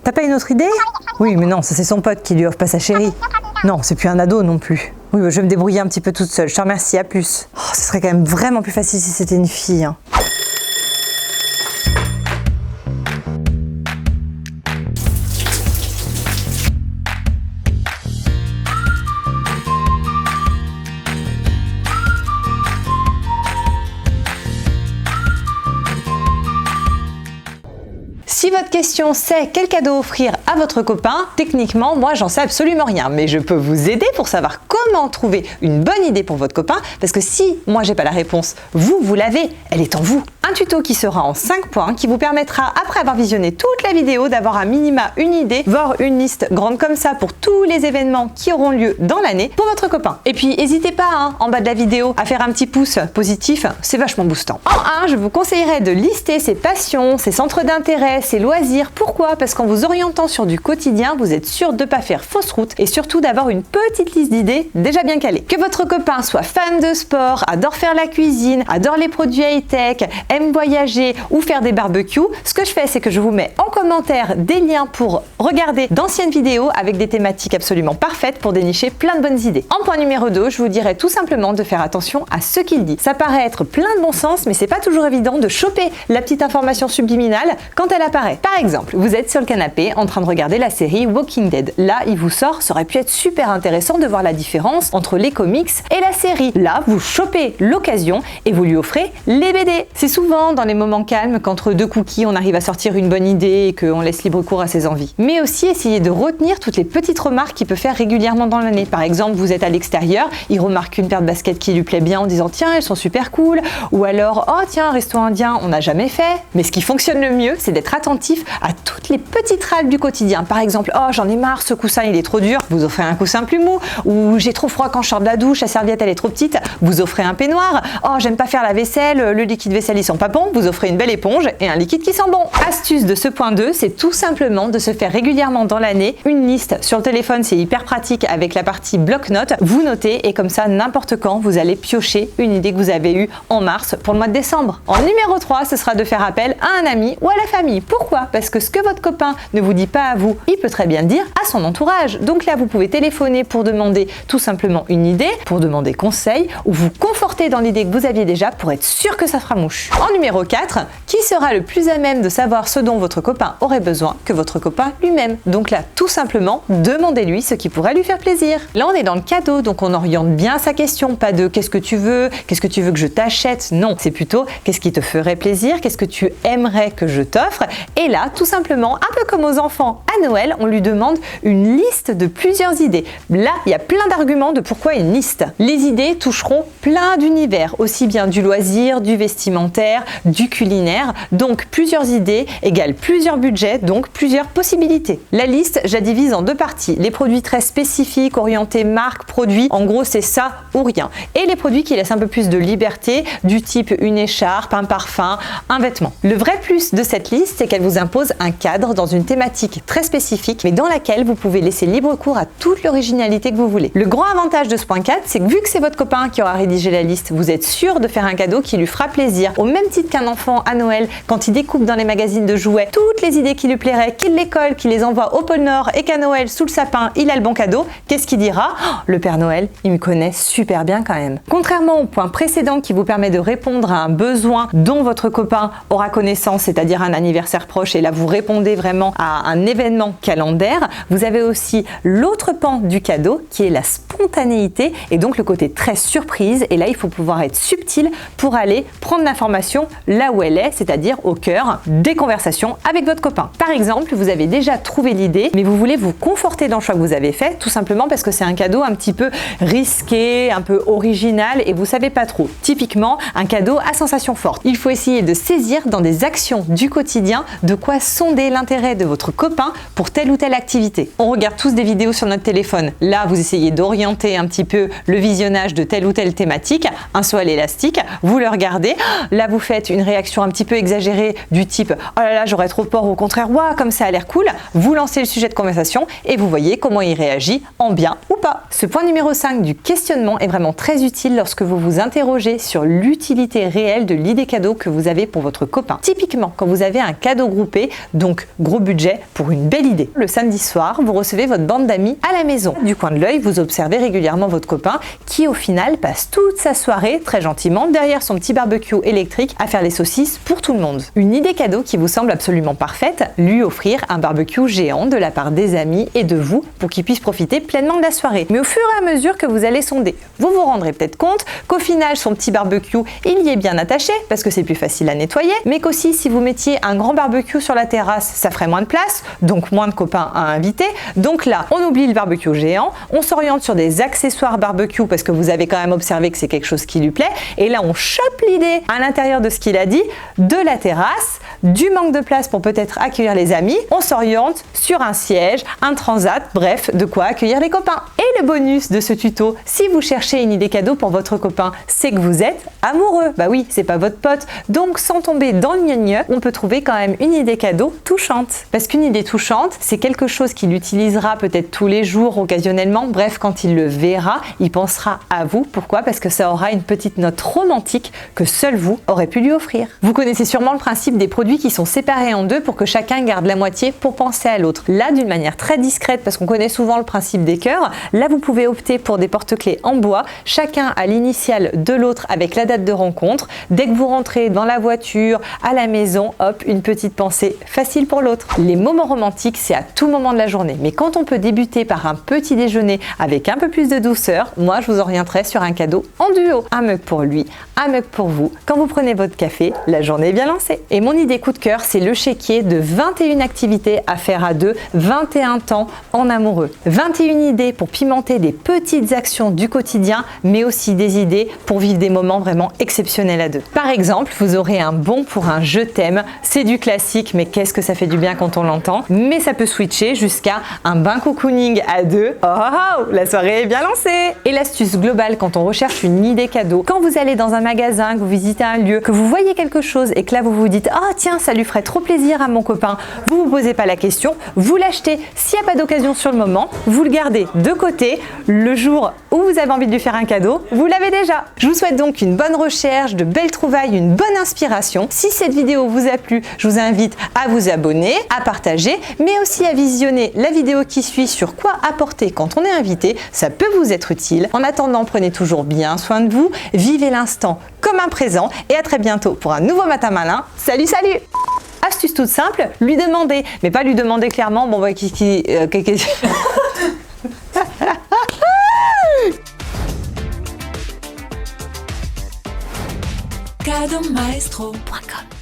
T'as pas une autre idée? Oui, mais non, ça c'est son pote qui lui offre pas sa chérie. Non, c'est plus un ado non plus. Oui, bah, je vais me débrouiller un petit peu toute seule. Je te remercie, à plus. Oh, ce serait quand même vraiment plus facile si c'était une fille. Hein. Si votre question c'est quel cadeau offrir à votre copain, techniquement moi j'en sais absolument rien, mais je peux vous aider pour savoir comment trouver une bonne idée pour votre copain, parce que si moi j'ai pas la réponse, vous l'avez, elle est en vous. Un tuto qui sera en 5 points, qui vous permettra après avoir visionné toute la vidéo d'avoir à minima une idée, voire une liste grande comme ça pour tous les événements qui auront lieu dans l'année pour votre copain. Et puis n'hésitez pas en bas de la vidéo à faire un petit pouce positif, c'est vachement boostant. En 1, je vous conseillerais de lister ses passions, ses centres d'intérêt, ses loisirs. Pourquoi? Parce qu'en vous orientant sur du quotidien, vous êtes sûr de ne pas faire fausse route et surtout d'avoir une petite liste d'idées déjà bien calée. Que votre copain soit fan de sport, adore faire la cuisine, adore les produits high-tech, aime voyager ou faire des barbecues, ce que je fais, c'est que je vous mets en commentaire des liens pour regarder d'anciennes vidéos avec des thématiques absolument parfaites pour dénicher plein de bonnes idées. En point numéro 2, je vous dirais tout simplement de faire attention à ce qu'il dit. Ça paraît être plein de bon sens, mais c'est pas toujours évident de choper la petite information subliminale quand elle apparaît. Par exemple, vous êtes sur le canapé en train de regarder la série Walking Dead. Là, il vous sort, ça aurait pu être super intéressant de voir la différence entre les comics et la série. Là, vous chopez l'occasion et vous lui offrez les BD. C'est souvent dans les moments calmes qu'entre deux cookies, on arrive à sortir une bonne idée et qu'on laisse libre cours à ses envies. Mais aussi essayer de retenir toutes les petites remarques qu'il peut faire régulièrement dans l'année. Par exemple, vous êtes à l'extérieur, il remarque une paire de baskets qui lui plaît bien en disant tiens, elles sont super cool. Ou alors oh tiens, un resto indien, on n'a jamais fait. Mais ce qui fonctionne le mieux, c'est d'être attentif à toutes les petites râles du quotidien. Par exemple, oh j'en ai marre, ce coussin il est trop dur, vous offrez un coussin plus mou. Ou j'ai trop froid quand je sors de la douche, la serviette elle est trop petite, vous offrez un peignoir. Oh j'aime pas faire la vaisselle, le liquide vaisselle il sent pas bon, vous offrez une belle éponge et un liquide qui sent bon. Astuce de ce point 2, c'est tout simplement de se faire régulièrement dans l'année une liste. Sur le téléphone, c'est hyper pratique avec la partie bloc-notes. Vous notez et comme ça, n'importe quand, vous allez piocher une idée que vous avez eue en mars pour le mois de décembre. En numéro 3, ce sera de faire appel à un ami ou à la famille. Pourquoi? Parce que ce que votre copain ne vous dit pas à vous, il peut très bien le dire à son entourage. Donc là, vous pouvez téléphoner pour demander tout simplement une idée, pour demander conseil ou vous conforter dans l'idée que vous aviez déjà pour être sûr que ça fera mouche. En numéro 4, qui sera le plus à même de savoir ce dont votre copain aurait besoin que votre copain lui-même? Donc là, tout simplement, demandez-lui ce qui pourrait lui faire plaisir. Là, on est dans le cadeau, donc on oriente bien sa question, pas de qu'est-ce que tu veux que je t'achète, non, c'est plutôt qu'est-ce qui te ferait plaisir, qu'est-ce que tu aimerais que je t'offre. Et là, tout simplement, un peu comme aux enfants à Noël, on lui demande une liste de plusieurs idées. Là, il y a plein d'arguments de pourquoi une liste. Les idées toucheront plein d'univers, aussi bien du loisir, du vestimentaire, du culinaire. Donc, plusieurs idées égale plusieurs budgets, donc plusieurs possibilités. La liste, je la divise en deux parties. Les produits très spécifiques, orientés marque, produit, en gros, c'est ça ou rien. Et les produits qui laissent un peu plus de liberté, du type une écharpe, un parfum, un vêtement. Le vrai plus de cette liste, c'est qu'elle vous impose un cadre dans une thématique très spécifique, mais dans laquelle vous pouvez laisser libre cours à toute l'originalité que vous voulez. Le grand avantage de ce point 4, c'est que vu que c'est votre copain qui aura rédigé la liste, vous êtes sûr de faire un cadeau qui lui fera plaisir. Au même titre qu'un enfant à Noël, quand il découpe dans les magazines de jouets toutes les idées qui lui plairaient, qu'il les colle, qu'il les envoie au pôle Nord et qu'à Noël, sous le sapin, il a le bon cadeau, qu'est-ce qu'il dira? Oh, le Père Noël, il me connaît super bien quand même. Contrairement au point précédent qui vous permet de répondre à un besoin dont votre copain aura connaissance, c'est-à-dire un anniversaire proche, et là vous répondez vraiment à un événement calendaire, vous avez aussi l'autre pan du cadeau qui est la spontanéité et donc le côté très surprise. Et là, il faut pouvoir être subtil pour aller prendre l'information là où elle est, c'est-à-dire au cœur des conversations avec votre copain. Par exemple, vous avez déjà trouvé l'idée, mais vous voulez vous conforter dans le choix que vous avez fait, tout simplement parce que c'est un cadeau un petit peu risqué, un peu original et vous savez pas trop. Typiquement, un cadeau à sensation forte. Il faut essayer de saisir dans des actions du quotidien de quoi sonder l'intérêt de votre copain pour telle ou telle activité. On regarde tous des vidéos sur notre téléphone. Là, vous essayez d'orienter un petit peu le visionnage de telle ou telle thématique, un saut à l'élastique, vous le regardez. Là, vous faites une réaction un petit peu exagérée du type « Oh là là, j'aurais trop peur » ou au contraire « Waouh, comme ça a l'air cool ». Vous lancez le sujet de conversation et vous voyez comment il réagit en bien ou pas. Ce point numéro 5 du questionnement est vraiment très utile lorsque vous vous interrogez sur l'utilité réelle de l'idée cadeau que vous avez pour votre copain. Typiquement, quand vous avez un cadeau cadeaux groupés, donc gros budget pour une belle idée. Le samedi soir, vous recevez votre bande d'amis à la maison. Du coin de l'œil, vous observez régulièrement votre copain qui au final passe toute sa soirée très gentiment derrière son petit barbecue électrique à faire les saucisses pour tout le monde. Une idée cadeau qui vous semble absolument parfaite, lui offrir un barbecue géant de la part des amis et de vous pour qu'il puisse profiter pleinement de la soirée. Mais au fur et à mesure que vous allez sonder, vous vous rendrez peut-être compte qu'au final son petit barbecue, il y est bien attaché parce que c'est plus facile à nettoyer, mais qu'aussi si vous mettiez un grand barbecue sur la terrasse, ça ferait moins de place, donc moins de copains à inviter. Donc là, on oublie le barbecue géant, on s'oriente sur des accessoires barbecue parce que vous avez quand même observé que c'est quelque chose qui lui plaît, et là on chope l'idée à l'intérieur de ce qu'il a dit, de la terrasse, du manque de place pour peut-être accueillir les amis, on s'oriente sur un siège, un transat, bref, de quoi accueillir les copains. Et le bonus de ce tuto, si vous cherchez une idée cadeau pour votre copain, c'est que vous êtes amoureux. Bah oui, c'est pas votre pote. Donc sans tomber dans le gnognon, on peut trouver quand même une idée cadeau touchante. Parce qu'une idée touchante, c'est quelque chose qu'il utilisera peut-être tous les jours, occasionnellement, bref, quand il le verra, il pensera à vous. Pourquoi? Parce que ça aura une petite note romantique que seul vous aurez pu lui offrir. Vous connaissez sûrement le principe des produits qui sont séparés en deux pour que chacun garde la moitié pour penser à l'autre. Là, d'une manière très discrète, parce qu'on connaît souvent le principe des cœurs, là vous pouvez opter pour des porte-clés en bois, chacun à l'initiale de l'autre avec la date de rencontre. Dès que vous rentrez dans la voiture, à la maison, hop, une petite pensée facile pour l'autre. Les moments romantiques, c'est à tout moment de la journée, mais quand on peut débuter par un petit déjeuner avec un peu plus de douceur, moi je vous orienterai sur un cadeau en duo. Un mug pour lui, un mug pour vous. Quand vous prenez votre café, la journée est bien lancée. Et mon idée coup de cœur, c'est le chéquier de 21 activités à faire à deux, 21 temps en amoureux. 21 idées pour pimenter des petites actions du quotidien, mais aussi des idées pour vivre des moments vraiment exceptionnels à deux. Par exemple, vous aurez un bon pour un je t'aime. C'est du classique, mais qu'est-ce que ça fait du bien quand on l'entend. Mais ça peut switcher jusqu'à un bain cocooning à deux. Oh, oh, oh, la soirée est bien lancée. Et l'astuce globale quand on recherche une idée cadeau, quand vous allez dans un magasin, que vous visitez un lieu, que vous voyez quelque chose et que là vous vous dites « Ah tiens, ça lui ferait trop plaisir à mon copain », vous vous posez pas la question, vous l'achetez. S'il n'y a pas d'occasion sur le moment, vous le gardez de côté. Le jour où vous avez envie de lui faire un cadeau, vous l'avez déjà. Je vous souhaite donc une bonne recherche, de belles trouvailles, une bonne inspiration. Si cette vidéo vous a plu, je vous invite à vous abonner, à partager, mais aussi à visionner la vidéo qui suit sur quoi apporter quand on est invité. Ça peut vous être utile. En attendant, prenez toujours bien soin de vous, vivez l'instant comme un présent et à très bientôt pour un nouveau Matin Malin. Salut, salut! Astuce toute simple, lui demander, mais pas lui demander clairement, bon bah Cadeaumaestro.com